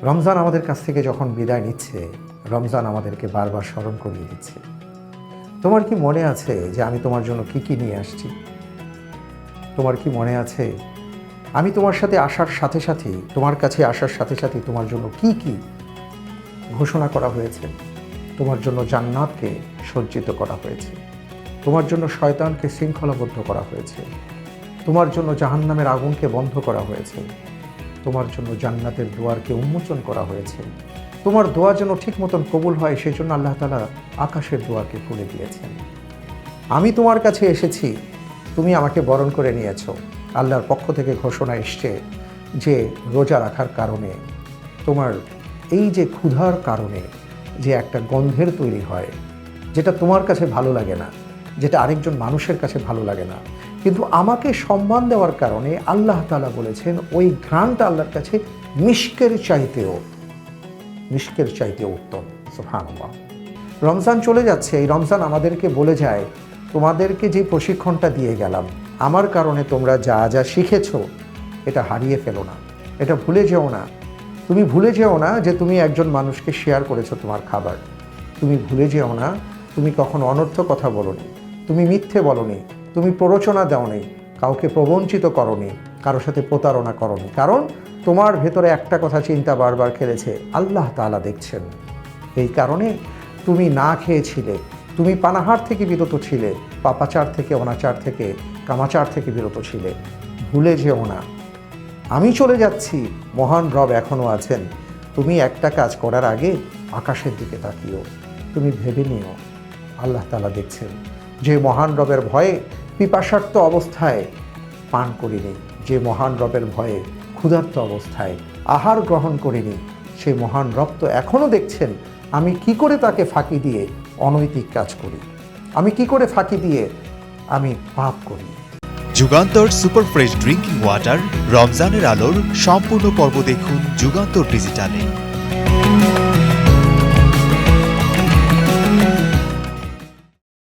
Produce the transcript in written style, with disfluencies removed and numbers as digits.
রমজান আমাদের কাছ থেকে যখন বিদায় নিচ্ছে, রমজান আমাদেরকে বারবার স্মরণ করিয়ে দিচ্ছে। তোমার কি মনে আছে যে আমি তোমার জন্য কি কি নিয়ে আসছি? তোমার কি মনে আছে আমি তোমার সাথে আসার সাথে সাথেই, তোমার কাছে আসার সাথে সাথেই তোমার জন্য কি কি ঘোষণা করা হয়েছে? তোমার জন্য জান্নাতকে সজ্জিত করা হয়েছে, তোমার জন্য শয়তানকে শৃঙ্খলাবদ্ধ করা হয়েছে, তোমার জন্য জাহান্নামের আগুনকে বন্ধ করা হয়েছে, তোমার জন্য জান্নাতের দুয়ারকে উন্মোচন করা হয়েছে। তোমার দোয়া যেন ঠিক মতন কবুল হয় সেই জন্য আল্লাহ তাআলা আকাশের দুয়ারকে খুলে দিয়েছেন। আমি তোমার কাছে এসেছি, তুমি আমাকে বরণ করে নিয়েছো। আল্লাহর পক্ষ থেকে ঘোষণা এসছে যে রোজা রাখার কারণে, তোমার এই যে ক্ষুধার কারণে যে একটা গন্ধের তৈরি হয়, যেটা তোমার কাছে ভালো লাগে না, যেটা আরেকজন মানুষের কাছে ভালো লাগে না, কিন্তু আমাকে সম্মান দেওয়ার কারণে আল্লাহ তাআলা বলেছেন ওই ঘ্রাণটা আল্লাহর কাছে মিশকের চাইতেও উত্তম। সুবহানাল্লাহ। রমজান চলে যাচ্ছে, এই রমজান আমাদেরকে বলে যায় তোমাদেরকে যে প্রশিক্ষণটা দিয়ে গেলাম, আমার কারণে তোমরা যা যা শিখেছো এটা হারিয়ে ফেলো না, এটা ভুলে যেও না। তুমি ভুলে যেও না যে তুমি একজন মানুষকে শেয়ার করেছো তোমার খাবার। তুমি ভুলে যেও না তুমি কখনো অনর্থ কথা বলোনি, তুমি মিথ্যে বলোনি, তুমি প্ররোচনা দাওনি, কাউকে প্রবঞ্চিত করনি, কারোর সাথে প্রতারণা করনি। কারণ তোমার ভেতরে একটা কথা চিন্তা বারবার খেলেছে, আল্লাহ তাআলা দেখছেন। এই কারণে তুমি না খেয়েছিলে, তুমি পানাহার থেকে বিরত ছিলে, পাপাচার থেকে, অনাচার থেকে, কামাচার থেকে বিরত ছিলে। ভুলে যেও না আমি চলে যাচ্ছি, মহান রব এখনও আছেন। তুমি একটা কাজ করার আগে আকাশের দিকে তাকিও, তুমি ভেবে নিও আল্লাহ তাআলা দেখছেন। যে মহান রবের ভয়ে পিপাসার্ত অবস্থায় পান করিনি, যে মহান রবের ভয়ে ক্ষুধার্ত অবস্থায় আহার গ্রহণ করিনি, সেই মহান রব তো এখনও দেখছেন আমি কি করে তাকে ফাঁকি দিয়ে অনৈতিক কাজ করি, আমি কি করে ফাঁকি দিয়ে আমি পাপ করি। Jugantor super fresh drinking water রমজানের আলোর সম্পূর্ণ পর্ব দেখুন যুগান্তর ডিজিটালে।